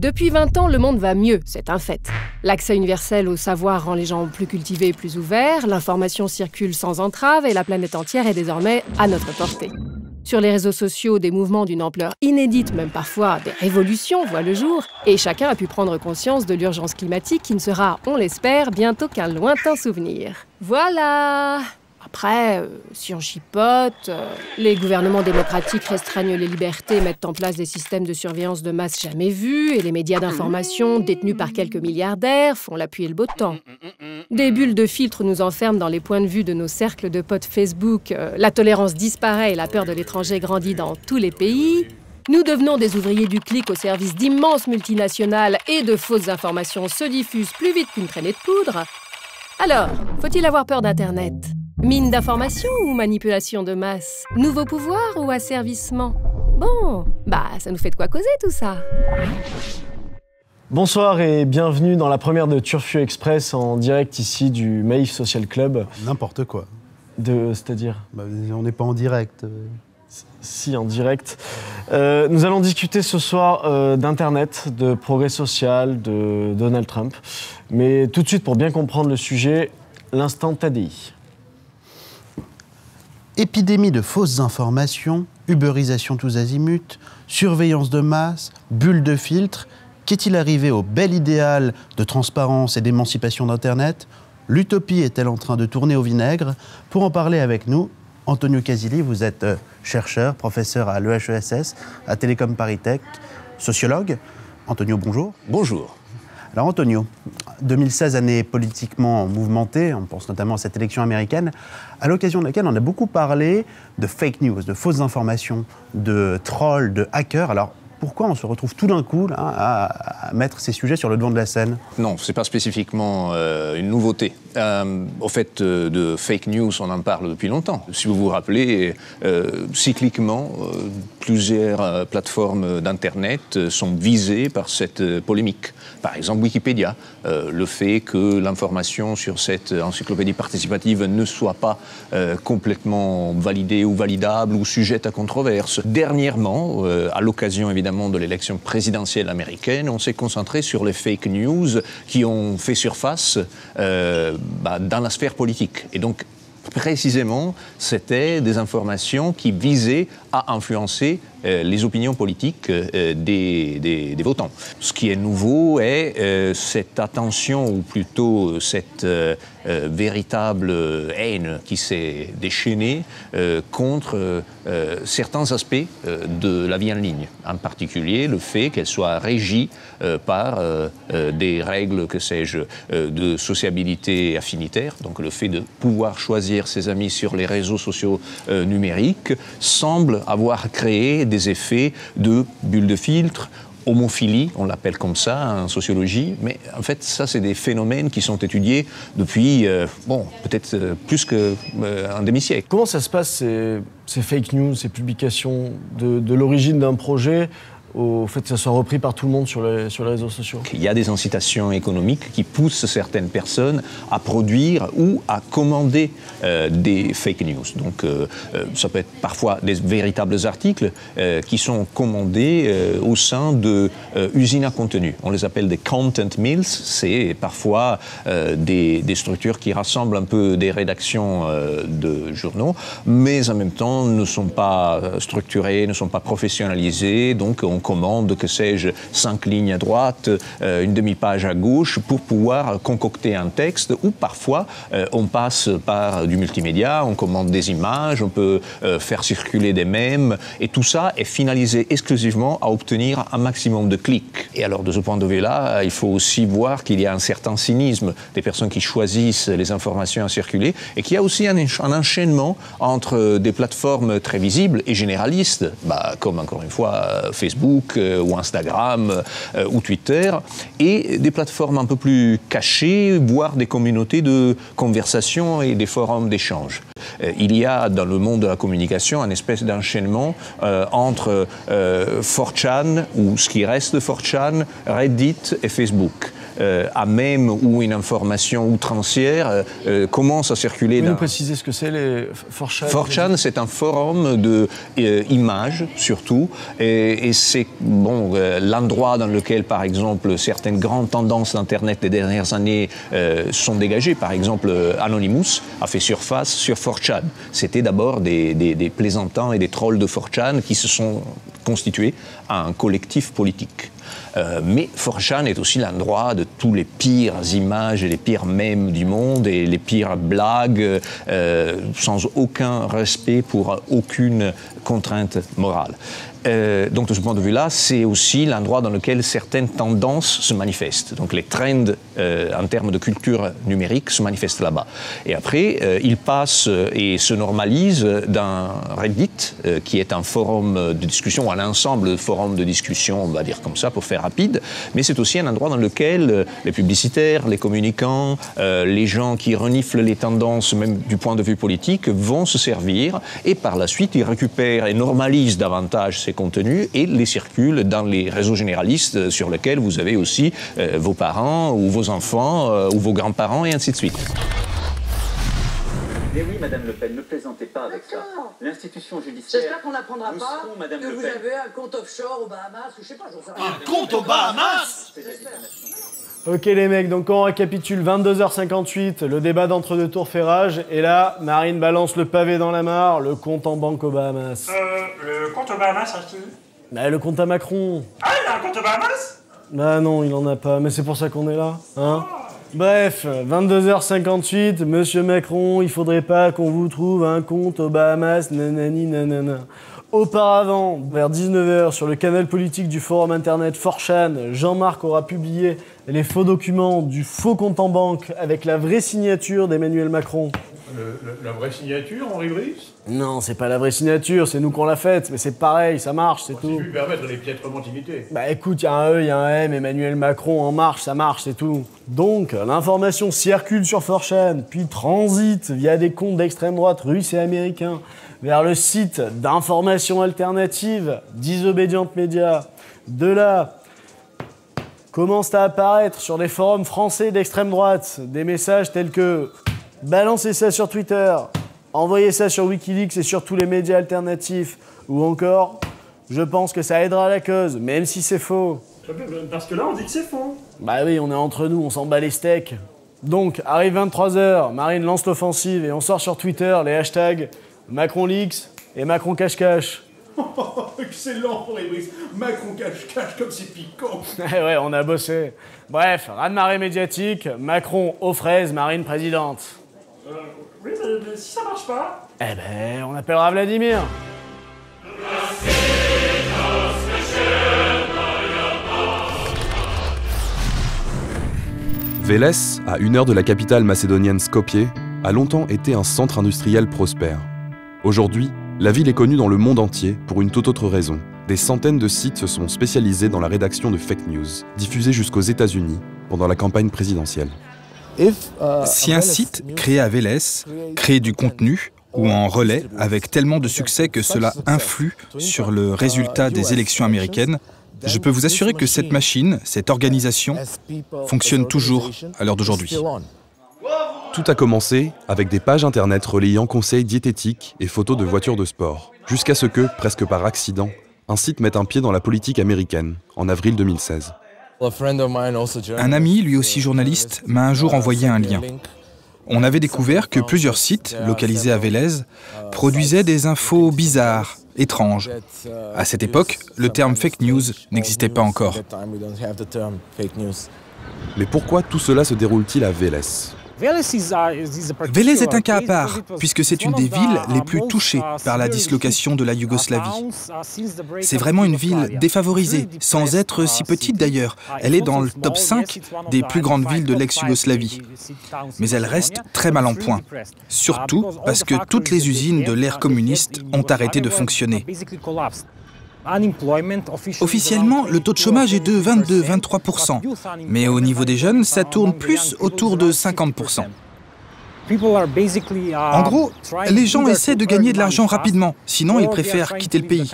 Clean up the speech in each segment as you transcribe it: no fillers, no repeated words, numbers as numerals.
Depuis 20 ans, le monde va mieux, c'est un fait. L'accès universel au savoir rend les gens plus cultivés et plus ouverts, l'information circule sans entrave et la planète entière est désormais à notre portée. Sur les réseaux sociaux, des mouvements d'une ampleur inédite, même parfois des révolutions, voient le jour, et chacun a pu prendre conscience de l'urgence climatique qui ne sera, on l'espère, bientôt qu'un lointain souvenir. Voilà! Après, si on chipote, les gouvernements démocratiques restreignent les libertés, mettent en place des systèmes de surveillance de masse jamais vus, et les médias d'information, détenus par quelques milliardaires, font l'appui et le beau temps. Des bulles de filtre nous enferment dans les points de vue de nos cercles de potes Facebook, la tolérance disparaît et la peur de l'étranger grandit dans tous les pays. Nous devenons des ouvriers du clic au service d'immenses multinationales et de fausses informations se diffusent plus vite qu'une traînée de poudre. Alors, faut-il avoir peur d'Internet ? Mine d'information ou manipulation de masse? Nouveau pouvoir ou asservissement? Bon, ça nous fait de quoi causer tout ça. Bonsoir et bienvenue dans la première de Turfu Express en direct ici du Maïf Social Club. N'importe quoi. C'est-à-dire on n'est pas en direct. Si, en direct. Nous allons discuter ce soir d'Internet, de progrès social, de Donald Trump. Mais tout de suite, pour bien comprendre le sujet, l'instant TDI. Épidémie de fausses informations, uberisation tous azimuts, surveillance de masse, bulle de filtre. Qu'est-il arrivé au bel idéal de transparence et d'émancipation d'Internet? L'utopie est-elle en train de tourner au vinaigre? Pour en parler avec nous, Antonio Casilli, vous êtes chercheur, professeur à l'EHESS, à Télécom Paris Tech, sociologue. Antonio, bonjour. Bonjour. Alors Antonio, 2016, année politiquement mouvementée, on pense notamment à cette élection américaine, à l'occasion de laquelle on a beaucoup parlé de fake news, de fausses informations, de trolls, de hackers. Alors pourquoi on se retrouve tout d'un coup là, à mettre ces sujets sur le devant de la scène? Non, ce n'est pas spécifiquement une nouveauté. Au fait, de fake news, on en parle depuis longtemps. Si vous vous rappelez, cycliquement, plusieurs plateformes d'Internet sont visées par cette polémique. Par exemple, Wikipédia, le fait que l'information sur cette encyclopédie participative ne soit pas complètement validée ou validable ou sujette à controverse. Dernièrement, à l'occasion évidemment de l'élection présidentielle américaine, on s'est concentré sur les fake news qui ont fait surface dans la sphère politique. Et donc, précisément, c'était des informations qui visaient à influencer les opinions politiques des votants. Ce qui est nouveau est cette attention, ou plutôt cette véritable haine qui s'est déchaînée contre certains aspects de la vie en ligne. En particulier, le fait qu'elle soit régie par des règles, que sais-je, de sociabilité affinitaire, donc le fait de pouvoir choisir ses amis sur les réseaux sociaux numériques, semble avoir créé des effets de bulle de filtre, homophilie, on l'appelle comme ça en sociologie, mais en fait, ça, c'est des phénomènes qui sont étudiés depuis, peut-être plus qu'un demi-siècle. Comment ça se passe, ces fake news, ces publications, de l'origine d'un projet au fait que ça soit repris par tout le monde sur les réseaux sociaux? Il y a des incitations économiques qui poussent certaines personnes à produire ou à commander des fake news. Donc ça peut être parfois des véritables articles qui sont commandés au sein de usines à contenu. On les appelle des content mills. C'est parfois des structures qui rassemblent un peu des rédactions de journaux, mais en même temps ne sont pas structurées, ne sont pas professionnalisées. Donc on commande, que sais-je, 5 lignes à droite, une demi-page à gauche pour pouvoir concocter un texte, ou parfois on passe par du multimédia, on commande des images, on peut faire circuler des mèmes, et tout ça est finalisé exclusivement à obtenir un maximum de clics. Et alors de ce point de vue-là, il faut aussi voir qu'il y a un certain cynisme des personnes qui choisissent les informations à circuler, et qu'il y a aussi un enchaînement entre des plateformes très visibles et généralistes, comme encore une fois Facebook, ou Instagram ou Twitter, et des plateformes un peu plus cachées, voire des communautés de conversation et des forums d'échange. Il y a dans le monde de la communication une espèce d'enchaînement entre 4chan, ou ce qui reste de 4chan, Reddit et Facebook. À même où une information outrancière commence à circuler. Vous pouvez nous préciser ce que c'est, les 4chan? 4chan, c'est un forum d'images, surtout, et c'est c'est l'endroit dans lequel, par exemple, certaines grandes tendances d'Internet des dernières années sont dégagées. Par exemple, Anonymous a fait surface sur 4chan. C'était d'abord des plaisantins et des trolls de 4chan qui se sont constitués à un collectif politique. Mais 4chan est aussi l'endroit de tous les pires images et les pires mèmes du monde et les pires blagues sans aucun respect pour aucune contrainte morale. Donc de ce point de vue-là, c'est aussi l'endroit dans lequel certaines tendances se manifestent. Donc les trends en termes de culture numérique se manifestent là-bas. Et après, ils passent et se normalisent dans Reddit, qui est un forum de discussion, un ensemble de forums de discussion, on va dire comme ça, pour faire rapide. Mais c'est aussi un endroit dans lequel les publicitaires, les communicants, les gens qui reniflent les tendances, même du point de vue politique, vont se servir. Et par la suite, ils récupèrent et normalisent davantage ces contenus et les circulent dans les réseaux généralistes sur lesquels vous avez aussi vos parents ou vos enfants ou vos grands-parents et ainsi de suite. Mais oui, Madame Le Pen, ne plaisantez pas avec ça. L'institution judiciaire... J'espère qu'on n'apprendra pas Madame que Le vous Pen. avez un compte offshore aux Bahamas ou je sais pas, j'en sais rien. Un compte aux Bahamas? Ok les mecs, donc on récapitule 22h58, le débat d'entre-deux tours fait rage, et là, Marine balance le pavé dans la mare, le compte en banque aux Bahamas. Le compte aux Bahamas, à qui? Bah le compte à Macron. Ah, il a un compte aux Bahamas? Bah non, il en a pas, mais c'est pour ça qu'on est là, hein. Bref, 22h58, Monsieur Macron, il faudrait pas qu'on vous trouve un compte aux Bahamas, nanani nanana. Auparavant, vers 19h, sur le canal politique du forum internet 4chan, Jean-Marc aura publié les faux documents du faux compte en banque avec la vraie signature d'Emmanuel Macron. La vraie signature, Henri Brice? Non, c'est pas la vraie signature, c'est nous qu'on l'a faite, mais c'est pareil, ça marche, c'est tout. Si je lui permettre les piètrements d'imiter. Bah écoute, il y a un E, il y a un M, Emmanuel Macron en marche, ça marche, c'est tout. Donc, l'information circule sur 4chan, puis transite via des comptes d'extrême droite russes et américains vers le site d'information alternative, Disobedient Media. De là, commencent à apparaître sur des forums français d'extrême droite des messages tels que « Balancez ça sur Twitter », « Envoyez ça sur Wikileaks et sur tous les médias alternatifs » ou encore « Je pense que ça aidera la cause, même si c'est faux ». Parce que là, on dit que c'est faux. Bah oui, on est entre nous, on s'en bat les steaks. Donc, arrive 23h, Marine lance l'offensive et on sort sur Twitter les hashtags MacronLeaks et Macron cache-cache. Excellent, Henri Brice. Macron cache-cache comme c'est piquant. Ouais, on a bossé. Bref, raz-de-marée médiatique, Macron aux fraises, Marine présidente. Oui, mais si ça marche pas... Eh ben, on appellera Vladimir. Vélès, à 1 heure de la capitale macédonienne Skopje, a longtemps été un centre industriel prospère. Aujourd'hui, la ville est connue dans le monde entier pour une toute autre raison. Des centaines de sites se sont spécialisés dans la rédaction de fake news, diffusées jusqu'aux États-Unis pendant la campagne présidentielle. Si un site créé à Vélès crée du contenu ou en relais avec tellement de succès que cela influe sur le résultat des élections américaines, je peux vous assurer que cette machine, cette organisation, fonctionne toujours à l'heure d'aujourd'hui. Tout a commencé avec des pages internet relayant conseils diététiques et photos de voitures de sport, jusqu'à ce que, presque par accident, un site mette un pied dans la politique américaine, en avril 2016. Un ami, lui aussi journaliste, m'a un jour envoyé un lien. On avait découvert que plusieurs sites, localisés à Vélez, produisaient des infos bizarres, étranges. À cette époque, le terme fake news n'existait pas encore. Mais pourquoi tout cela se déroule-t-il à Vélez ? Vélez est un cas à part, puisque c'est une des villes les plus touchées par la dislocation de la Yougoslavie. C'est vraiment une ville défavorisée, sans être si petite d'ailleurs. Elle est dans le top 5 des plus grandes villes de l'ex-Yougoslavie. Mais elle reste très mal en point, surtout parce que toutes les usines de l'ère communiste ont arrêté de fonctionner. Officiellement, le taux de chômage est de 22-23%, mais au niveau des jeunes, ça tourne plus autour de 50%. En gros, les gens essaient de gagner de l'argent rapidement, sinon ils préfèrent quitter le pays.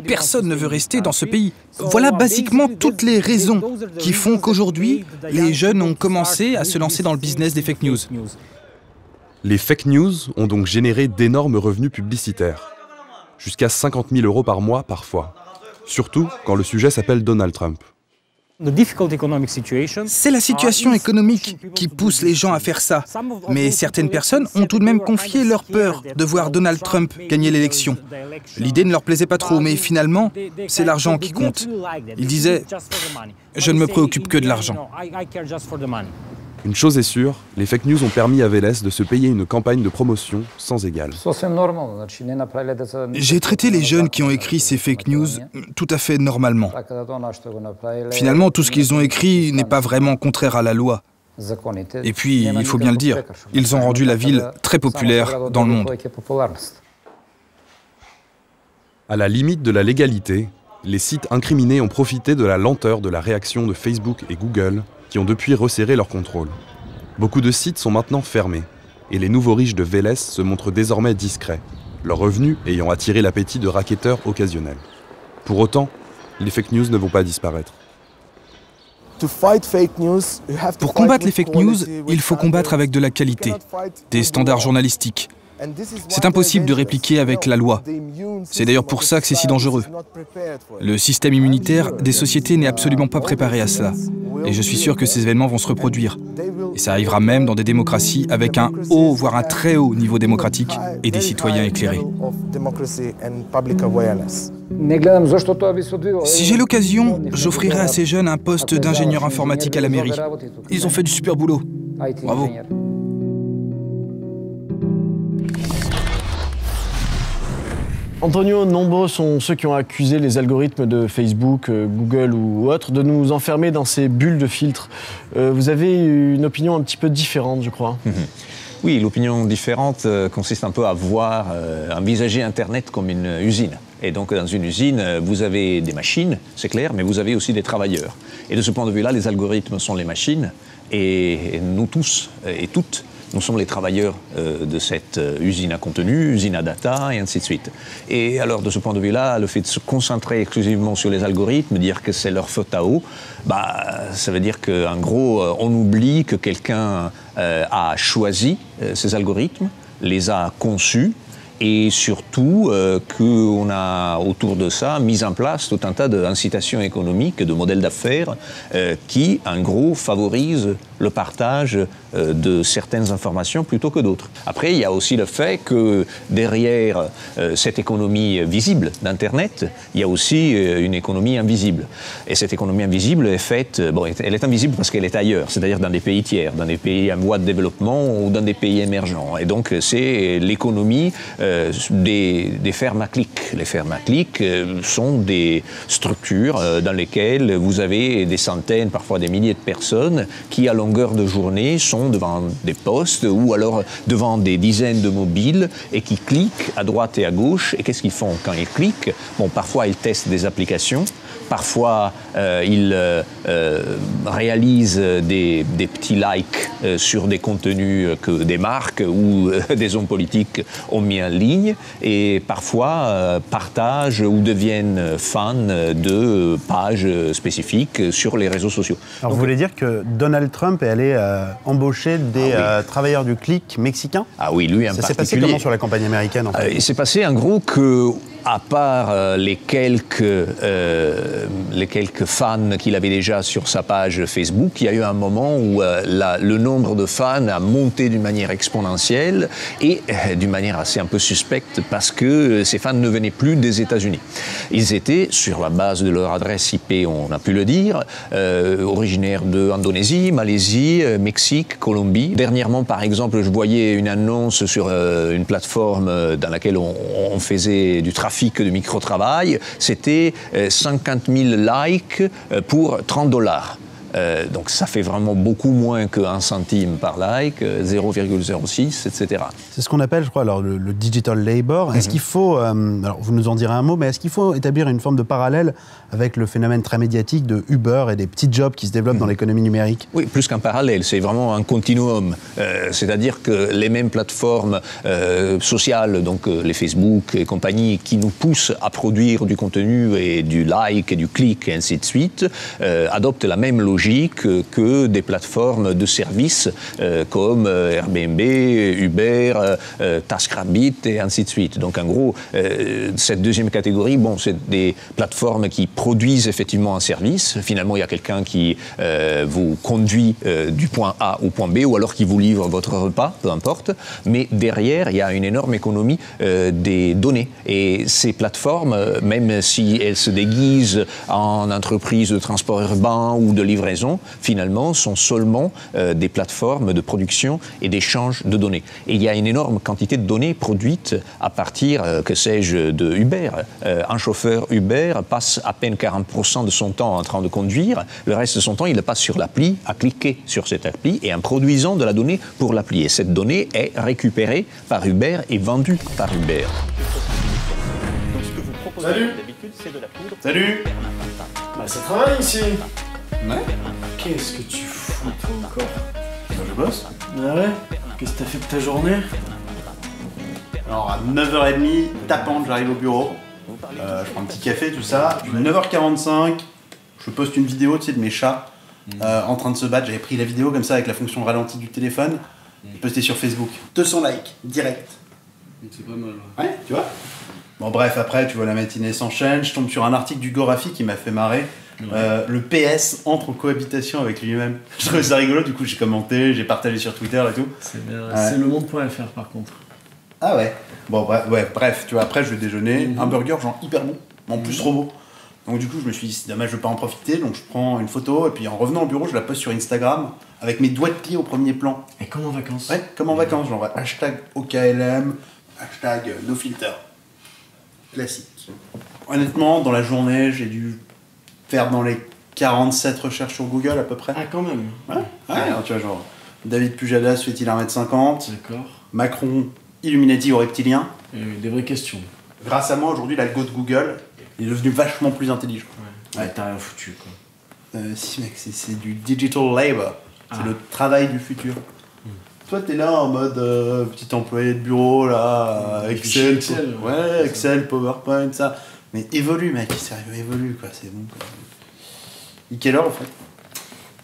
Personne ne veut rester dans ce pays. Voilà basiquement toutes les raisons qui font qu'aujourd'hui, les jeunes ont commencé à se lancer dans le business des fake news. Les fake news ont donc généré d'énormes revenus publicitaires. Jusqu'à 50 000 € par mois parfois. surtout quand le sujet s'appelle Donald Trump. C'est la situation économique qui pousse les gens à faire ça. Mais certaines personnes ont tout de même confié leur peur de voir Donald Trump gagner l'élection. L'idée ne leur plaisait pas trop, mais finalement, c'est l'argent qui compte. Ils disaient « Je ne me préoccupe que de l'argent ». Une chose est sûre, les fake news ont permis à Vélez de se payer une campagne de promotion sans égale. J'ai traité les jeunes qui ont écrit ces fake news tout à fait normalement. Finalement, tout ce qu'ils ont écrit n'est pas vraiment contraire à la loi. Et puis, il faut bien le dire, ils ont rendu la ville très populaire dans le monde. À la limite de la légalité, les sites incriminés ont profité de la lenteur de la réaction de Facebook et Google, qui ont depuis resserré leur contrôle. Beaucoup de sites sont maintenant fermés, et les nouveaux riches de Vélez se montrent désormais discrets, leurs revenus ayant attiré l'appétit de racketteurs occasionnels. Pour autant, les fake news ne vont pas disparaître. Pour combattre les fake news, il faut combattre avec de la qualité, des standards journalistiques. C'est impossible de répliquer avec la loi. C'est d'ailleurs pour ça que c'est si dangereux. Le système immunitaire des sociétés n'est absolument pas préparé à cela. Et je suis sûr que ces événements vont se reproduire. Et ça arrivera même dans des démocraties avec un haut, voire un très haut niveau démocratique et des citoyens éclairés. Si j'ai l'occasion, j'offrirai à ces jeunes un poste d'ingénieur informatique à la mairie. Ils ont fait du super boulot. Bravo. Antonio, nombreux sont ceux qui ont accusé les algorithmes de Facebook, Google ou autres de nous enfermer dans ces bulles de filtres. Vous avez une opinion un petit peu différente, je crois. Oui, l'opinion différente consiste un peu à voir, envisager Internet comme une usine. Et donc, dans une usine, vous avez des machines, c'est clair, mais vous avez aussi des travailleurs. Et de ce point de vue-là, les algorithmes sont les machines, et nous tous et toutes, nous sommes les travailleurs de cette usine à contenu, usine à data, et ainsi de suite. Et alors, de ce point de vue-là, le fait de se concentrer exclusivement sur les algorithmes, dire que c'est leur faute à eux, ça veut dire qu'en gros, on oublie que quelqu'un a choisi ces algorithmes, les a conçus, et surtout qu'on a autour de ça mis en place tout un tas d'incitations économiques, de modèles d'affaires qui, en gros, favorisent le partage de certaines informations plutôt que d'autres. Après, il y a aussi le fait que derrière cette économie visible d'Internet, il y a aussi une économie invisible. Et cette économie invisible est faite, elle est invisible parce qu'elle est ailleurs, c'est-à-dire dans des pays tiers, dans des pays en voie de développement ou dans des pays émergents. Et donc, c'est l'économie des fermes à clics. Les fermes à clics sont des structures dans lesquelles vous avez des centaines, parfois des milliers de personnes qui, à longueur de journée, sont devant des postes ou alors devant des dizaines de mobiles et qui cliquent à droite et à gauche. Et qu'est-ce qu'ils font quand ils cliquent? Parfois, ils testent des applications. Parfois, ils réalisent des petits likes sur des contenus que des marques ou des hommes politiques ont mis en ligne et parfois partagent ou deviennent fans de pages spécifiques sur les réseaux sociaux. Alors, vous voulez dire que Donald Trump est allé embaucher des travailleurs du clic mexicains? Ah oui, lui en particulier. Ça s'est passé comment sur la campagne américaine en fait? Il s'est passé en gros que, à part les quelques fans qu'il avait déjà sur sa page Facebook, il y a eu un moment où le nombre de fans a monté d'une manière exponentielle et d'une manière assez un peu suspecte parce que ces fans ne venaient plus des États-Unis. Ils étaient, sur la base de leur adresse IP, on a pu le dire, originaires d'Indonésie, Malaisie, Mexique, Colombie. Dernièrement, par exemple, je voyais une annonce sur une plateforme dans laquelle on faisait du trafic de micro-travail, c'était 50 000 likes pour $30. Donc ça fait vraiment beaucoup moins qu'un centime par like, 0,06, etc. C'est ce qu'on appelle, je crois, alors, le digital labor. Est-ce qu'il faut, alors vous nous en direz un mot, mais est-ce qu'il faut établir une forme de parallèle avec le phénomène très médiatique de Uber et des petits jobs qui se développent dans l'économie numérique? Oui, plus qu'un parallèle, c'est vraiment un continuum. C'est-à-dire que les mêmes plateformes sociales, donc les Facebook et compagnie, qui nous poussent à produire du contenu et du like et du clic et ainsi de suite, adoptent la même logique logique que des plateformes de services comme Airbnb, Uber, TaskRabbit et ainsi de suite. Donc en gros, cette deuxième catégorie, bon, c'est des plateformes qui produisent effectivement un service. Finalement, il y a quelqu'un qui vous conduit du point A au point B ou alors qui vous livre votre repas, peu importe. Mais derrière, il y a une énorme économie des données. Et ces plateformes, même si elles se déguisent en entreprises de transport urbain ou de livraison, finalement, sont seulement des plateformes de production et d'échange de données. Et il y a une énorme quantité de données produites à partir, que sais-je, de Uber. Un chauffeur Uber passe à peine 40% de son temps en train de conduire. Le reste de son temps, il le passe sur l'appli, à cliquer sur cette appli et en produisant de la donnée pour l'appli. Et cette donnée est récupérée par Uber et vendue par Uber. Salut. Salut. Bah ça travaille ici. Ouais. Qu'est-ce que tu fous toi encore? Je bosse. Ah ouais? Qu'est-ce que t'as fait de ta journée? Alors à 9h30, tapante, j'arrive au bureau. Je prends un petit café, tout ça. Puis 9h45, je poste une vidéo, tu sais, de mes chats en train de se battre. J'avais pris la vidéo comme ça avec la fonction ralenti du téléphone. Et posté sur Facebook. 200 likes, direct. C'est pas mal. Ouais, tu vois. Bon bref, après, tu vois, la matinée s'enchaîne. Je tombe sur un article du Gorafi qui m'a fait marrer. Ouais. Le PS entre en cohabitation avec lui-même. Je trouvais ça rigolo, du coup j'ai commenté, j'ai partagé sur Twitter et tout. C'est bien. C'est le monde.fr par contre. Ah ouais. Bon bref, tu vois, après je vais déjeuner, un burger genre hyper bon, en plus trop beau. Donc du coup je me suis dit c'est dommage je vais pas en profiter, donc je prends une photo et puis en revenant au bureau je la poste sur Instagram avec mes doigts de pied au premier plan. Et comme en vacances. Ouais, comme en vacances, genre hashtag OKLM, hashtag NoFilter. Classique. Honnêtement, dans la journée, j'ai dû faire dans les 47 recherches sur Google à peu près. Ah quand même. Ouais, alors, tu vois genre David Pujadas fait-il 1m50 ? D'accord. Macron, Illuminati ou reptilien ? Des vraies questions. Grâce à moi, aujourd'hui, l'algo de Google est devenu vachement plus intelligent. Ouais, t'as rien foutu quoi. Si mec, c'est du digital labor. C'est le travail du futur. Toi, t'es là en mode petit employé de bureau, là, Excel. Ouais, Excel, PowerPoint, ça. Mais évolue, mec, sérieux, évolue, quoi, c'est bon. Quoi. Il est quelle heure, en fait?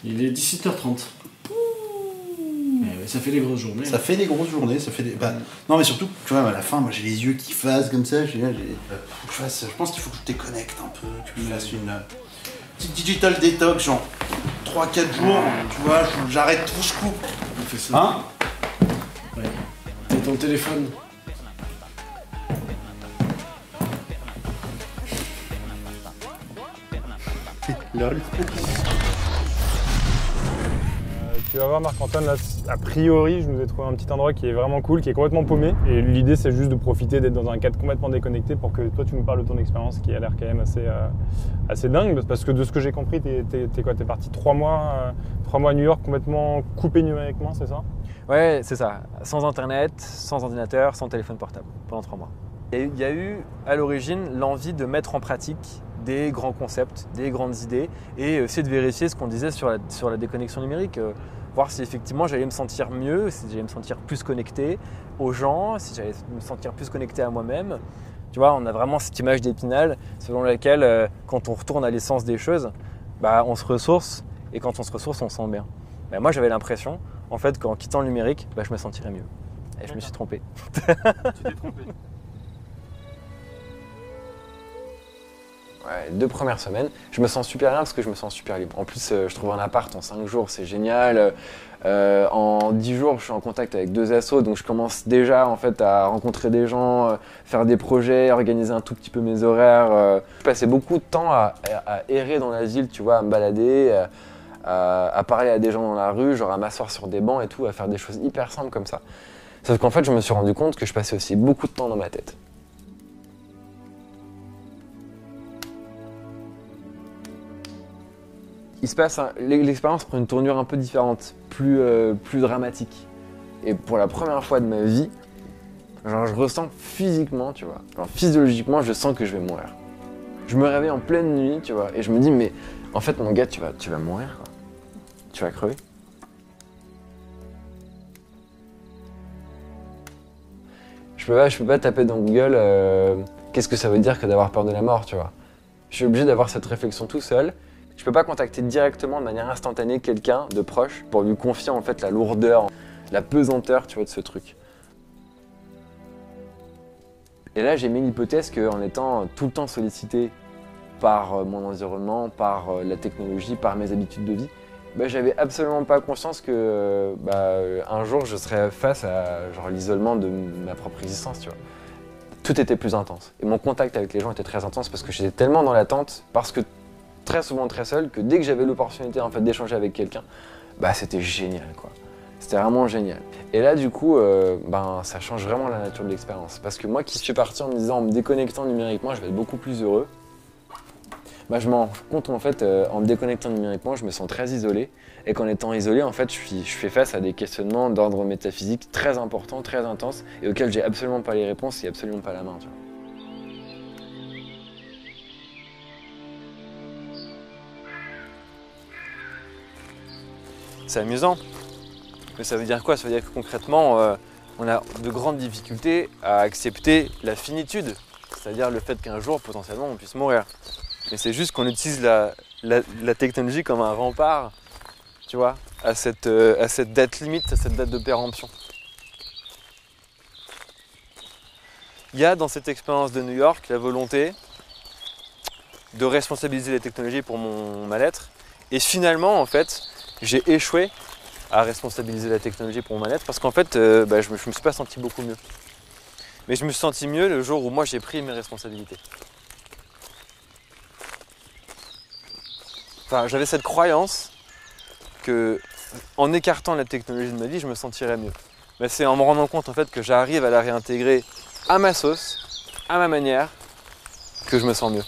Il est 17h30. Ça fait des grosses journées. Ça fait des grosses journées, ça fait des... non, mais surtout, tu vois, à la fin, moi, j'ai les yeux qui fassent comme ça, je pense qu'il faut que je déconnecte un peu, que je fasse une petite digital detox, genre 3-4 jours, tu vois, j'arrête tout, je coupe. On fait ça. Hein? Ouais. T'as ton téléphone. Lol. Tu vas voir Marc-Antoine, là, a priori, je nous ai trouvé un petit endroit qui est vraiment cool, qui est complètement paumé. Et l'idée, c'est juste de profiter d'être dans un cadre complètement déconnecté pour que toi, tu nous parles de ton expérience qui a l'air quand même assez dingue. Parce que de ce que j'ai compris, t'es parti 3 mois à New York complètement coupé numériquement, c'est ça? Ouais, c'est ça. Sans internet, sans ordinateur, sans téléphone portable pendant 3 mois. Il y a eu à l'origine l'envie de mettre en pratique des grands concepts, des grandes idées et essayer de vérifier ce qu'on disait sur la déconnexion numérique. Voir si effectivement j'allais me sentir mieux, si j'allais me sentir plus connecté aux gens, si j'allais me sentir plus connecté à moi-même. Tu vois, on a vraiment cette image d'Épinal selon laquelle quand on retourne à l'essence des choses, on se ressource et quand on se ressource, on se sent bien. Moi j'avais l'impression en fait qu'en quittant le numérique, je me sentirais mieux. Et je me suis trompé. Tu t'es trompé. Ouais, 2 premières semaines, je me sens super bien parce que je me sens super libre. En plus, je trouve un appart en 5 jours, c'est génial. En 10 jours, je suis en contact avec 2 assos, donc je commence déjà en fait à rencontrer des gens, faire des projets, organiser un tout petit peu mes horaires. Je passais beaucoup de temps à errer dans la ville, tu vois, à me balader, à parler à des gens dans la rue, genre à m'asseoir sur des bancs et tout, à faire des choses hyper simples comme ça. Sauf qu'en fait, je me suis rendu compte que je passais aussi beaucoup de temps dans ma tête. Il se passe, l'expérience prend une tournure un peu différente, plus dramatique. Et pour la première fois de ma vie, genre je ressens physiquement, tu vois, genre physiologiquement, je sens que je vais mourir. Je me réveille en pleine nuit, tu vois, et je me dis, mais en fait, mon gars, tu vas mourir, quoi. Tu vas crever. Je peux pas taper dans Google qu'est-ce que ça veut dire que d'avoir peur de la mort, tu vois. Je suis obligé d'avoir cette réflexion tout seul. Je peux pas contacter directement de manière instantanée quelqu'un de proche pour lui confier en fait la lourdeur, la pesanteur, tu vois, de ce truc. Et là, j'ai mis l'hypothèse qu'en étant tout le temps sollicité par mon environnement, par la technologie, par mes habitudes de vie, j'avais absolument pas conscience que un jour je serais face à l'isolement de ma propre existence, tu vois. Tout était plus intense. Et mon contact avec les gens était très intense parce que j'étais tellement dans l'attente, parce que très souvent très seul, que dès que j'avais l'opportunité en fait, d'échanger avec quelqu'un, c'était génial, quoi. C'était vraiment génial. Et là, du coup, ça change vraiment la nature de l'expérience. Parce que moi qui suis parti en me disant, en me déconnectant numériquement, je vais être beaucoup plus heureux, je me rends compte en fait, en me déconnectant numériquement, je me sens très isolé. Et qu'en étant isolé, en fait, je fais face à des questionnements d'ordre métaphysique très importants, très intenses, et auxquels j'ai absolument pas les réponses et absolument pas la main, tu vois. C'est amusant, mais ça veut dire quoi? Ça veut dire que concrètement, on a de grandes difficultés à accepter la finitude, c'est-à-dire le fait qu'un jour, potentiellement, on puisse mourir. Mais c'est juste qu'on utilise la technologie comme un rempart, tu vois, à cette date limite, à cette date de péremption. Il y a dans cette expérience de New York la volonté de responsabiliser les technologies pour mon mal-être. Et finalement, en fait, j'ai échoué à responsabiliser la technologie pour mon mal-être parce qu'en fait, je me suis pas senti beaucoup mieux. Mais je me suis senti mieux le jour où moi j'ai pris mes responsabilités. Enfin, j'avais cette croyance que, en écartant la technologie de ma vie, je me sentirais mieux. Mais c'est en me rendant compte en fait que j'arrive à la réintégrer à ma sauce, à ma manière, que je me sens mieux.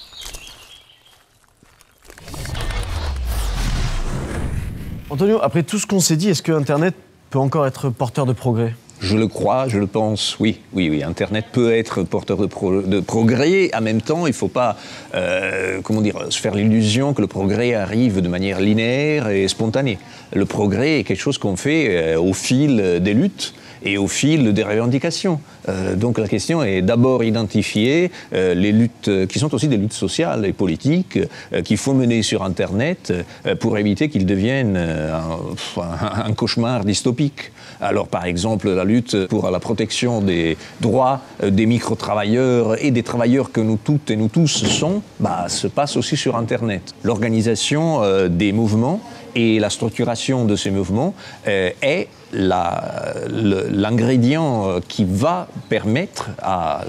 Antonio, après tout ce qu'on s'est dit, est-ce que Internet peut encore être porteur de progrès ? Je le crois, je le pense, oui. Internet peut être porteur de progrès. En même temps, il ne faut pas se faire l'illusion que le progrès arrive de manière linéaire et spontanée. Le progrès est quelque chose qu'on fait au fil des luttes et au fil des revendications. Donc la question est d'abord identifier les luttes qui sont aussi des luttes sociales et politiques qu'il faut mener sur Internet pour éviter qu'ils deviennent un cauchemar dystopique. Alors par exemple la lutte pour la protection des droits des micro-travailleurs et des travailleurs que nous toutes et nous tous sommes, se passe aussi sur Internet. L'organisation des mouvements et la structuration de ces mouvements est l'ingrédient qui va permettre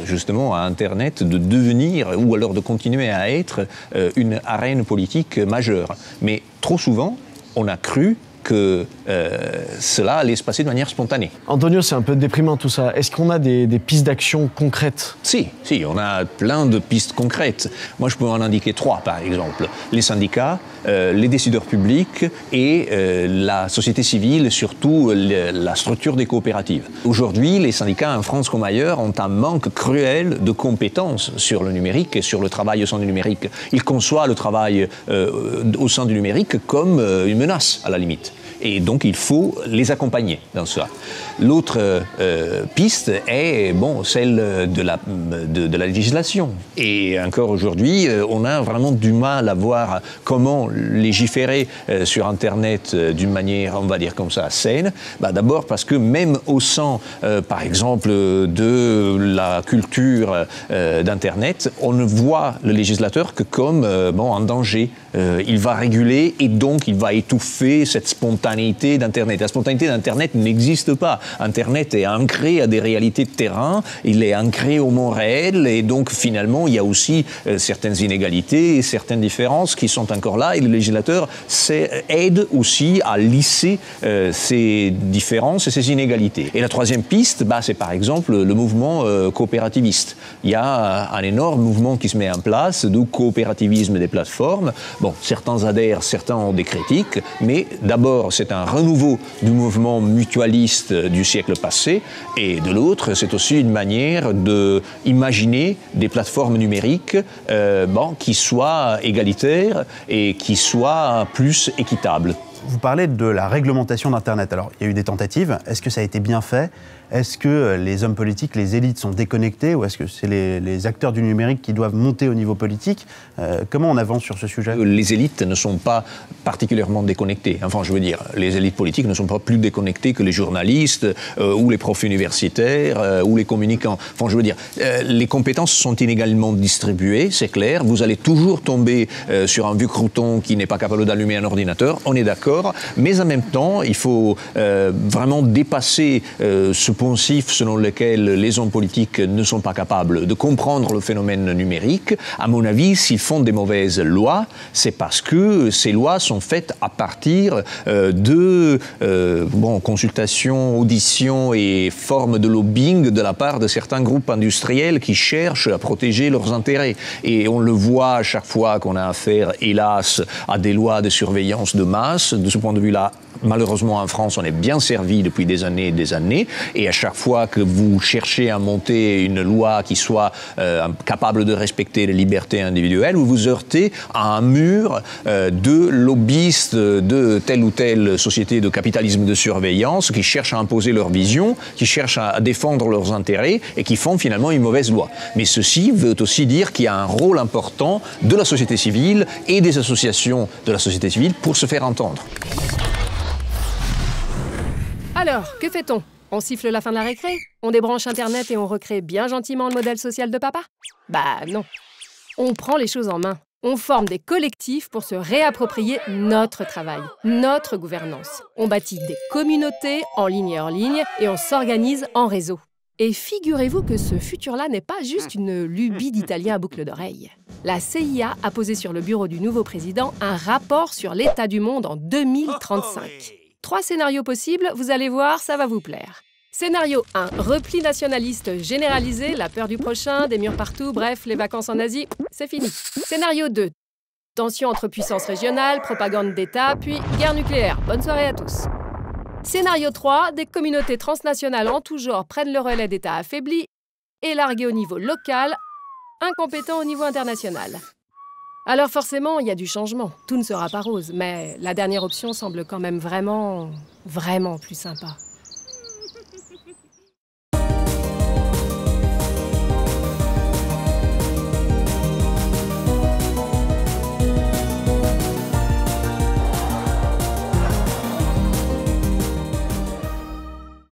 justement à Internet de devenir ou alors de continuer à être une arène politique majeure. Mais trop souvent, on a cru que cela allait se passer de manière spontanée. Antonio, c'est un peu déprimant tout ça. Est-ce qu'on a des pistes d'action concrètes ? Si, on a plein de pistes concrètes. Moi, je peux en indiquer 3, par exemple. Les syndicats, les décideurs publics et la société civile, surtout la structure des coopératives. Aujourd'hui, les syndicats, en France comme ailleurs, ont un manque cruel de compétences sur le numérique et sur le travail au sein du numérique. Ils conçoivent le travail au sein du numérique comme une menace, à la limite. Et donc, il faut les accompagner dans ça. L'autre piste est celle de la législation. Et encore aujourd'hui, on a vraiment du mal à voir comment légiférer sur Internet d'une manière, on va dire comme ça, saine. D'abord parce que même au sein, par exemple, de la culture d'Internet, on ne voit le législateur que comme un danger. Il va réguler et donc il va étouffer cette spontanéité d'Internet. La spontanéité d'Internet n'existe pas. Internet est ancré à des réalités de terrain, il est ancré au monde réel et donc finalement il y a aussi certaines inégalités et certaines différences qui sont encore là et le législateur aide aussi à lisser ces différences et ces inégalités. Et la troisième piste, c'est par exemple le mouvement coopérativiste. Il y a un énorme mouvement qui se met en place de coopérativisme des plateformes. Certains adhèrent, certains ont des critiques, mais d'abord c'est un renouveau du mouvement mutualiste du siècle passé, et de l'autre c'est aussi une manière d'imaginer des plateformes numériques qui soient égalitaires et qui soient plus équitables. Vous parlez de la réglementation d'Internet. Alors, il y a eu des tentatives. Est-ce que ça a été bien fait ? Est-ce que les hommes politiques, les élites sont déconnectés ou est-ce que c'est les acteurs du numérique qui doivent monter au niveau politique? Comment on avance sur ce sujet? Les élites ne sont pas particulièrement déconnectées. Enfin, je veux dire, les élites politiques ne sont pas plus déconnectées que les journalistes ou les profs universitaires ou les communicants. Enfin, je veux dire, les compétences sont inégalement distribuées, c'est clair. Vous allez toujours tomber sur un vieux crouton qui n'est pas capable d'allumer un ordinateur, on est d'accord. Mais en même temps, il faut vraiment dépasser ce poncif selon lequel les hommes politiques ne sont pas capables de comprendre le phénomène numérique. À mon avis, s'ils font des mauvaises lois, c'est parce que ces lois sont faites à partir de consultations, auditions et formes de lobbying de la part de certains groupes industriels qui cherchent à protéger leurs intérêts. Et on le voit à chaque fois qu'on a affaire, hélas, à des lois de surveillance de masse. De ce point de vue-là, malheureusement, en France, on est bien servi depuis des années et des années. Et à chaque fois que vous cherchez à monter une loi qui soit capable de respecter les libertés individuelles, vous vous heurtez à un mur de lobbyistes de telle ou telle société de capitalisme de surveillance qui cherchent à imposer leur vision, qui cherchent à défendre leurs intérêts et qui font finalement une mauvaise loi. Mais ceci veut aussi dire qu'il y a un rôle important de la société civile et des associations de la société civile pour se faire entendre. Alors, que fait-on? On siffle la fin de la récré? On débranche Internet et on recrée bien gentiment le modèle social de papa? Bah non. On prend les choses en main. On forme des collectifs pour se réapproprier notre travail, notre gouvernance. On bâtit des communautés en ligne et hors ligne et on s'organise en réseau. Et figurez-vous que ce futur-là n'est pas juste une lubie d'Italien à boucle d'oreille. La CIA a posé sur le bureau du nouveau président un rapport sur l'état du monde en 2035. 3 scénarios possibles, vous allez voir, ça va vous plaire. Scénario 1, repli nationaliste généralisé, la peur du prochain, des murs partout, bref, les vacances en Asie, c'est fini. Scénario 2, tension entre puissances régionales, propagande d'État, puis guerre nucléaire. Bonne soirée à tous. Scénario 3, des communautés transnationales en tout genre prennent le relais d'États affaiblis, élargués au niveau local, incompétents au niveau international. Alors forcément, il y a du changement. Tout ne sera pas rose, mais la dernière option semble quand même vraiment plus sympa.